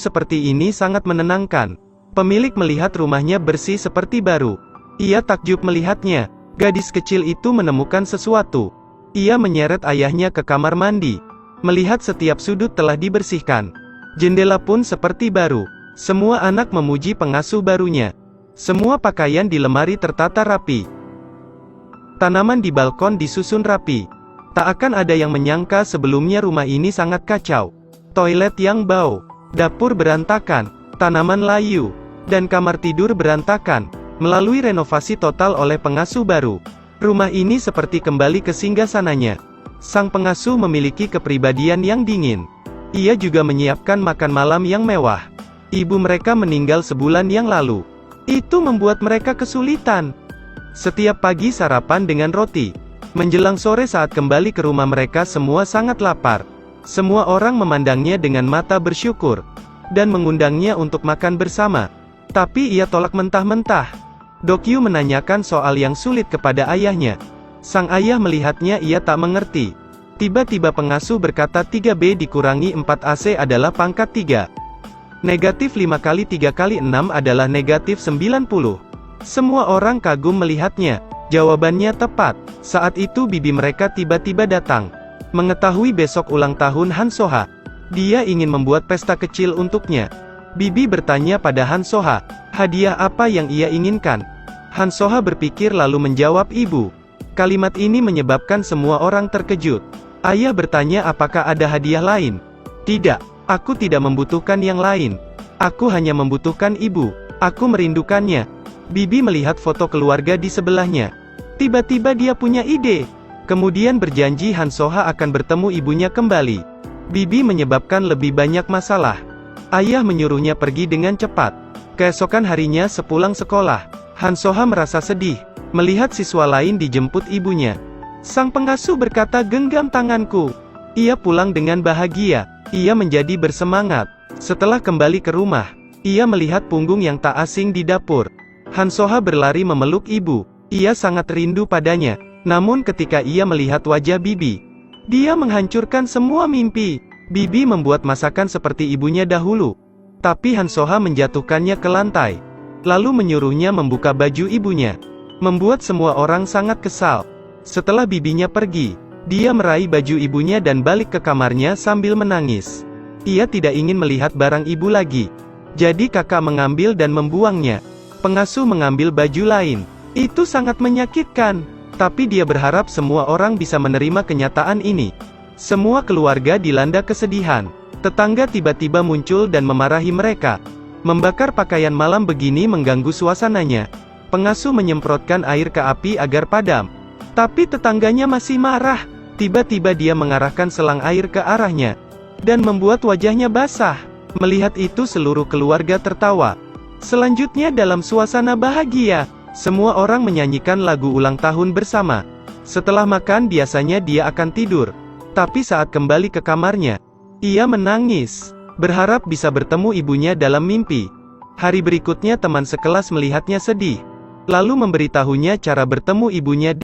seperti ini sangat menenangkan. Pemilik melihat rumahnya bersih seperti baru. Ia takjub melihatnya. Gadis kecil itu menemukan sesuatu. Ia menyeret ayahnya ke kamar mandi. Melihat setiap sudut telah dibersihkan. Jendela pun seperti baru. Semua anak memuji pengasuh barunya. Semua pakaian di lemari tertata rapi. Tanaman di balkon disusun rapi. Tak akan ada yang menyangka sebelumnya rumah ini sangat kacau. Toilet yang bau, dapur berantakan, tanaman layu, dan kamar tidur berantakan. Melalui renovasi total oleh pengasuh baru, rumah ini seperti kembali ke singgasananya. Sang pengasuh memiliki kepribadian yang dingin. Ia juga menyiapkan makan malam yang mewah. Ibu mereka meninggal sebulan yang lalu. Itu membuat mereka kesulitan. Setiap pagi sarapan dengan roti. Menjelang sore saat kembali ke rumah mereka semua sangat lapar. Semua orang memandangnya dengan mata bersyukur. Dan mengundangnya untuk makan bersama. Tapi ia tolak mentah-mentah. Dokyu menanyakan soal yang sulit kepada ayahnya. Sang ayah melihatnya ia tak mengerti. Tiba-tiba pengasuh berkata 3B dikurangi 4AC adalah pangkat 3. Negatif 5 kali 3 kali 6 adalah negatif 90. Semua orang kagum melihatnya. Jawabannya tepat. Saat itu bibi mereka tiba-tiba datang. Mengetahui besok ulang tahun Hansoha. Dia ingin membuat pesta kecil untuknya. Bibi bertanya pada Hansoha, hadiah apa yang ia inginkan? Hansoha berpikir lalu menjawab ibu. Kalimat ini menyebabkan semua orang terkejut. Ayah bertanya apakah ada hadiah lain? Tidak, aku tidak membutuhkan yang lain. Aku hanya membutuhkan ibu. Aku merindukannya. Bibi melihat foto keluarga di sebelahnya. Tiba-tiba dia punya ide. Kemudian berjanji Hansoha akan bertemu ibunya kembali. Bibi menyebabkan lebih banyak masalah. Ayah menyuruhnya pergi dengan cepat. Keesokan harinya sepulang sekolah, Hansoha merasa sedih. Melihat siswa lain dijemput ibunya. Sang pengasuh berkata genggam tanganku. Ia pulang dengan bahagia. Ia menjadi bersemangat. Setelah kembali ke rumah, ia melihat punggung yang tak asing di dapur. Hansoha berlari memeluk ibu. Ia sangat rindu padanya. Namun ketika ia melihat wajah bibi, dia menghancurkan semua mimpi. Bibi membuat masakan seperti ibunya dahulu. Tapi Hansoha menjatuhkannya ke lantai. Lalu menyuruhnya membuka baju ibunya. Membuat semua orang sangat kesal. Setelah bibinya pergi, dia meraih baju ibunya dan balik ke kamarnya sambil menangis. Ia tidak ingin melihat barang ibu lagi. Jadi kakak mengambil dan membuangnya. Pengasuh mengambil baju lain. Itu sangat menyakitkan. Tapi dia berharap semua orang bisa menerima kenyataan ini. Semua keluarga dilanda kesedihan. Tetangga tiba-tiba muncul dan memarahi mereka. Membakar pakaian malam begini mengganggu suasananya. Pengasuh menyemprotkan air ke api agar padam. Tapi tetangganya masih marah. Tiba-tiba dia mengarahkan selang air ke arahnya. Dan membuat wajahnya basah. Melihat itu seluruh keluarga tertawa. Selanjutnya dalam suasana bahagia, semua orang menyanyikan lagu ulang tahun bersama. Setelah makan biasanya dia akan tidur. Tapi saat kembali ke kamarnya, ia menangis. Berharap bisa bertemu ibunya dalam mimpi. Hari berikutnya teman sekelas melihatnya sedih. Lalu memberitahunya cara bertemu ibunya.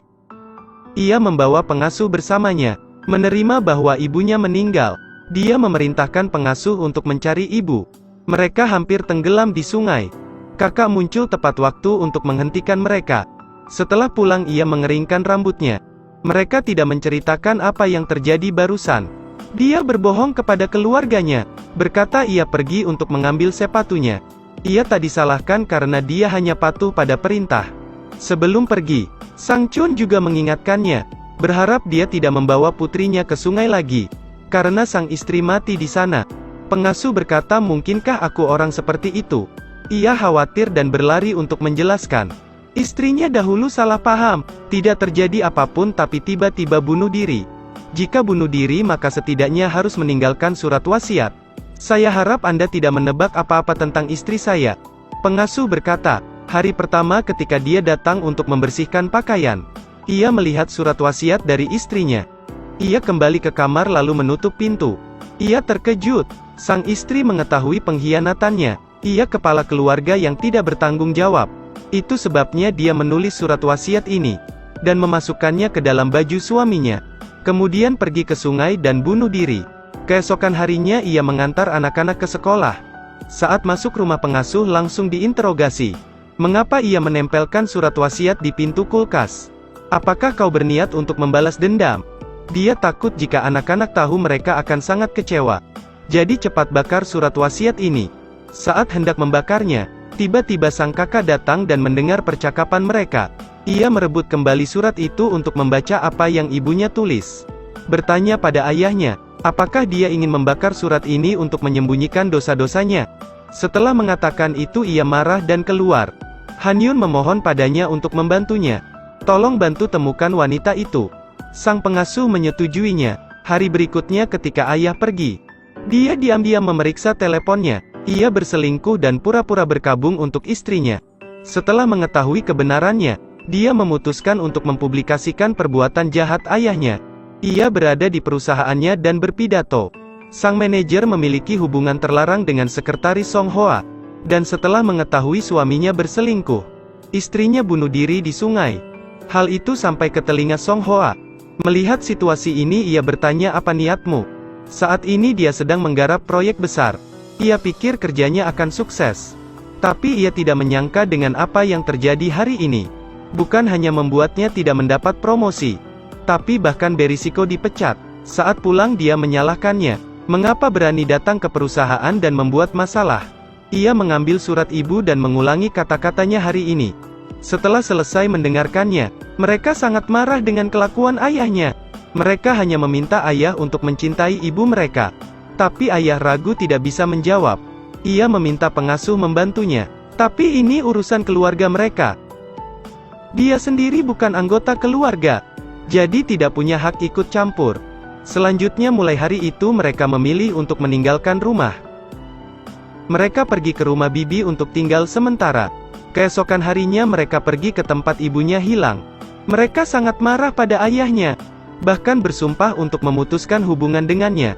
Ia membawa pengasuh bersamanya. Menerima bahwa ibunya meninggal. Dia memerintahkan pengasuh untuk mencari ibu. Mereka hampir tenggelam di sungai. Kakak muncul tepat waktu untuk menghentikan mereka. Setelah pulang ia mengeringkan rambutnya. Mereka tidak menceritakan apa yang terjadi barusan. Dia berbohong kepada keluarganya. Berkata ia pergi untuk mengambil sepatunya. Ia tak disalahkan karena dia hanya patuh pada perintah. Sebelum pergi, Sang Chun juga mengingatkannya. Berharap dia tidak membawa putrinya ke sungai lagi. Karena sang istri mati di sana. Pengasuh berkata mungkinkah aku orang seperti itu? Ia khawatir dan berlari untuk menjelaskan. Istrinya dahulu salah paham. Tidak terjadi apapun tapi tiba-tiba bunuh diri. Jika bunuh diri maka setidaknya harus meninggalkan surat wasiat. Saya harap Anda tidak menebak apa-apa tentang istri saya. Pengasuh berkata, hari pertama ketika dia datang untuk membersihkan pakaian, ia melihat surat wasiat dari istrinya. Ia kembali ke kamar lalu menutup pintu. Ia terkejut. Sang istri mengetahui pengkhianatannya. Ia kepala keluarga yang tidak bertanggung jawab. Itu sebabnya dia menulis surat wasiat ini dan memasukkannya ke dalam baju suaminya. Kemudian pergi ke sungai dan bunuh diri. Keesokan harinya ia mengantar anak-anak ke sekolah. Saat masuk rumah pengasuh langsung diinterogasi. Mengapa ia menempelkan surat wasiat di pintu kulkas? Apakah kau berniat untuk membalas dendam? Dia takut jika anak-anak tahu mereka akan sangat kecewa. Jadi cepat bakar surat wasiat ini. Saat hendak membakarnya, tiba-tiba sang kakak datang dan mendengar percakapan mereka. Ia merebut kembali surat itu untuk membaca apa yang ibunya tulis. Bertanya pada ayahnya, apakah dia ingin membakar surat ini untuk menyembunyikan dosa-dosanya? Setelah mengatakan itu ia marah dan keluar. Han Yun memohon padanya untuk membantunya. Tolong bantu temukan wanita itu. Sang pengasuh menyetujuinya. Hari berikutnya ketika ayah pergi, dia diam-diam memeriksa teleponnya. Ia berselingkuh dan pura-pura berkabung untuk istrinya. Setelah mengetahui kebenarannya, dia memutuskan untuk mempublikasikan perbuatan jahat ayahnya. Ia berada di perusahaannya dan berpidato. Sang manajer memiliki hubungan terlarang dengan sekretaris Song Hoa. Dan setelah mengetahui suaminya berselingkuh, istrinya bunuh diri di sungai. Hal itu sampai ke telinga Song Hoa. Melihat situasi ini ia bertanya, apa niatmu? Saat ini dia sedang menggarap proyek besar. Ia pikir kerjanya akan sukses. Tapi ia tidak menyangka dengan apa yang terjadi hari ini. Bukan hanya membuatnya tidak mendapat promosi, tapi bahkan berisiko dipecat. Saat pulang dia menyalahkannya. Mengapa berani datang ke perusahaan dan membuat masalah? Ia mengambil surat ibu dan mengulangi kata-katanya hari ini. Setelah selesai mendengarkannya, mereka sangat marah dengan kelakuan ayahnya. Mereka hanya meminta ayah untuk mencintai ibu mereka. Tapi ayah ragu tidak bisa menjawab. Ia meminta pengasuh membantunya. Tapi ini urusan keluarga mereka. Dia sendiri bukan anggota keluarga, jadi tidak punya hak ikut campur. Selanjutnya mulai hari itu mereka memilih untuk meninggalkan rumah. Mereka pergi ke rumah bibi untuk tinggal sementara. Keesokan harinya mereka pergi ke tempat ibunya hilang. Mereka sangat marah pada ayahnya, bahkan bersumpah untuk memutuskan hubungan dengannya.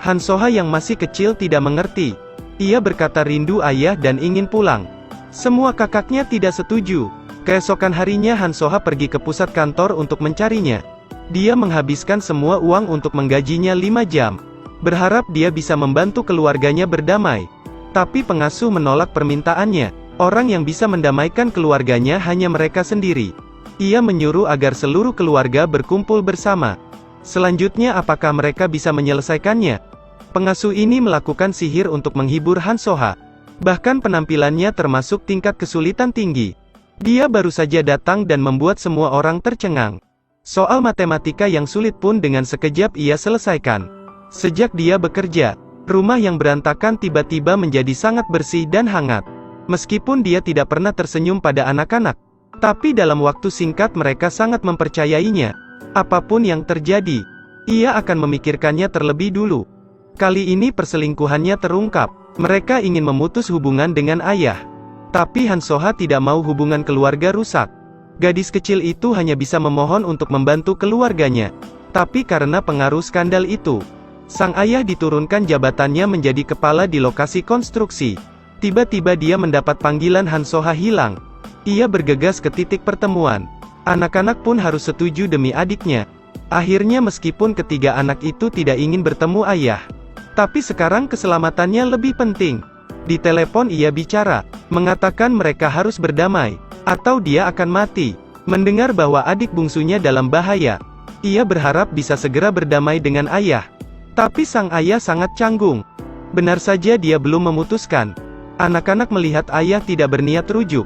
Han Soha yang masih kecil tidak mengerti. Ia berkata rindu ayah dan ingin pulang. Semua kakaknya tidak setuju. Keesokan harinya Han Soha pergi ke pusat kantor untuk mencarinya. Dia menghabiskan semua uang untuk menggajinya 5 jam. Berharap dia bisa membantu keluarganya berdamai. Tapi pengasuh menolak permintaannya. Orang yang bisa mendamaikan keluarganya hanya mereka sendiri. Ia menyuruh agar seluruh keluarga berkumpul bersama. Selanjutnya apakah mereka bisa menyelesaikannya? Pengasuh ini melakukan sihir untuk menghibur Han Soha. Bahkan penampilannya termasuk tingkat kesulitan tinggi. Dia baru saja datang dan membuat semua orang tercengang. Soal matematika yang sulit pun dengan sekejap ia selesaikan. Sejak dia bekerja, rumah yang berantakan tiba-tiba menjadi sangat bersih dan hangat. Meskipun dia tidak pernah tersenyum pada anak-anak, tapi dalam waktu singkat mereka sangat mempercayainya. Apapun yang terjadi, ia akan memikirkannya terlebih dulu. Kali ini perselingkuhannya terungkap. Mereka ingin memutus hubungan dengan ayah. Tapi Han Soha tidak mau hubungan keluarga rusak. Gadis kecil itu hanya bisa memohon untuk membantu keluarganya. Tapi karena pengaruh skandal itu, sang ayah diturunkan jabatannya menjadi kepala di lokasi konstruksi. Tiba-tiba dia mendapat panggilan Han Soha hilang. Ia bergegas ke titik pertemuan. Anak-anak pun harus setuju demi adiknya. Akhirnya meskipun ketiga anak itu tidak ingin bertemu ayah, tapi sekarang keselamatannya lebih penting. Di telepon ia bicara, mengatakan mereka harus berdamai, atau dia akan mati. Mendengar bahwa adik bungsunya dalam bahaya, ia berharap bisa segera berdamai dengan ayah. Tapi sang ayah sangat canggung. Benar saja dia belum memutuskan. Anak-anak melihat ayah tidak berniat rujuk.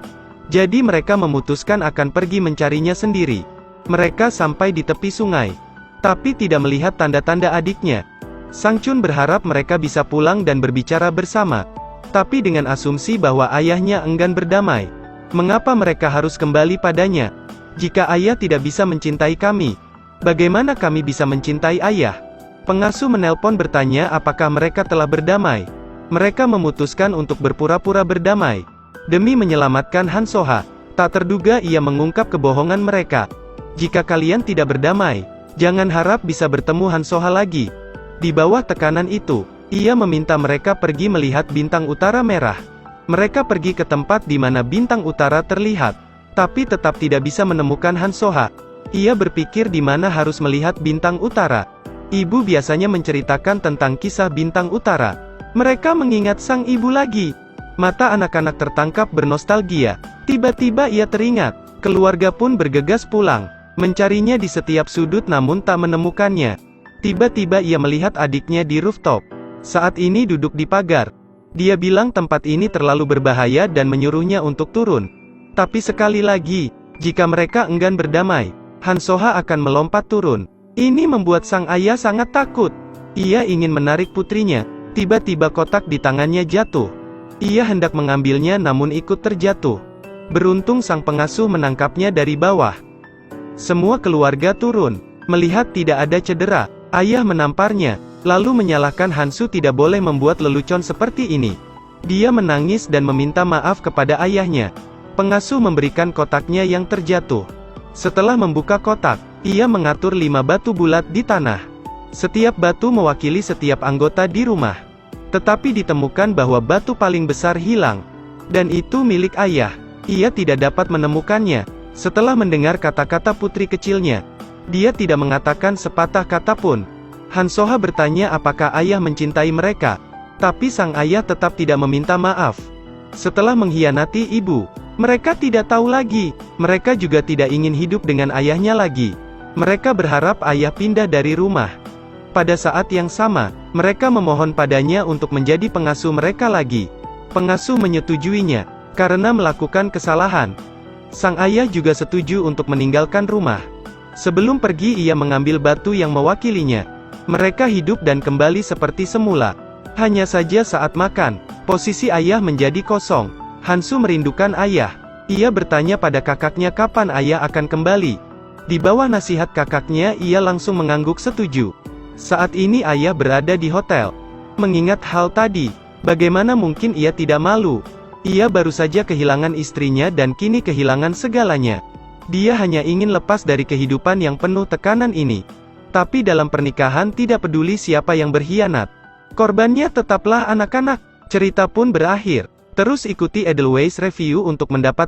Jadi mereka memutuskan akan pergi mencarinya sendiri. Mereka sampai di tepi sungai, tapi tidak melihat tanda-tanda adiknya. Sang Chun berharap mereka bisa pulang dan berbicara bersama. Tapi dengan asumsi bahwa ayahnya enggan berdamai. Mengapa mereka harus kembali padanya? Jika ayah tidak bisa mencintai kami, bagaimana kami bisa mencintai ayah? Pengasuh menelpon bertanya apakah mereka telah berdamai. Mereka memutuskan untuk berpura-pura berdamai. Demi menyelamatkan Han Soha, tak terduga ia mengungkap kebohongan mereka. Jika kalian tidak berdamai, jangan harap bisa bertemu Han Soha lagi. Di bawah tekanan itu, ia meminta mereka pergi melihat bintang utara merah. Mereka pergi ke tempat di mana bintang utara terlihat, tapi tetap tidak bisa menemukan Han Soha. Ia berpikir di mana harus melihat bintang utara. Ibu biasanya menceritakan tentang kisah bintang utara. Mereka mengingat sang ibu lagi. Mata anak-anak tertangkap bernostalgia. Tiba-tiba ia teringat, keluarga pun bergegas pulang, mencarinya di setiap sudut namun tak menemukannya. Tiba-tiba ia melihat adiknya di rooftop. Saat ini duduk di pagar. Dia bilang tempat ini terlalu berbahaya dan menyuruhnya untuk turun. Tapi sekali lagi, jika mereka enggan berdamai, Hansoha akan melompat turun. Ini membuat sang ayah sangat takut. Ia ingin menarik putrinya. Tiba-tiba kotak di tangannya jatuh. Ia hendak mengambilnya namun ikut terjatuh. Beruntung sang pengasuh menangkapnya dari bawah. Semua keluarga turun. Melihat tidak ada cedera, ayah menamparnya, lalu menyalahkan Hansu tidak boleh membuat lelucon seperti ini. Dia menangis dan meminta maaf kepada ayahnya. Pengasuh memberikan kotaknya yang terjatuh. Setelah membuka kotak, ia mengatur 5 batu bulat di tanah. Setiap batu mewakili setiap anggota di rumah. Tetapi ditemukan bahwa batu paling besar hilang. Dan itu milik ayah. Ia tidak dapat menemukannya. Setelah mendengar kata-kata putri kecilnya, dia tidak mengatakan sepatah kata pun. Hansoha bertanya apakah ayah mencintai mereka. Tapi sang ayah tetap tidak meminta maaf. Setelah mengkhianati ibu, mereka tidak tahu lagi. Mereka juga tidak ingin hidup dengan ayahnya lagi. Mereka berharap ayah pindah dari rumah. Pada saat yang sama, mereka memohon padanya untuk menjadi pengasuh mereka lagi. Pengasuh menyetujuinya, karena melakukan kesalahan. Sang ayah juga setuju untuk meninggalkan rumah. Sebelum pergi ia mengambil batu yang mewakilinya. Mereka hidup dan kembali seperti semula. Hanya saja saat makan, posisi ayah menjadi kosong. Hansu merindukan ayah. Ia bertanya pada kakaknya kapan ayah akan kembali. Di bawah nasihat kakaknya ia langsung mengangguk setuju. Saat ini ayah berada di hotel. Mengingat hal tadi, bagaimana mungkin ia tidak malu? Ia baru saja kehilangan istrinya dan kini kehilangan segalanya. Dia hanya ingin lepas dari kehidupan yang penuh tekanan ini. Tapi dalam pernikahan tidak peduli siapa yang berkhianat. Korbannya tetaplah anak-anak. Cerita pun berakhir. Terus ikuti Edelweiss Review untuk mendapat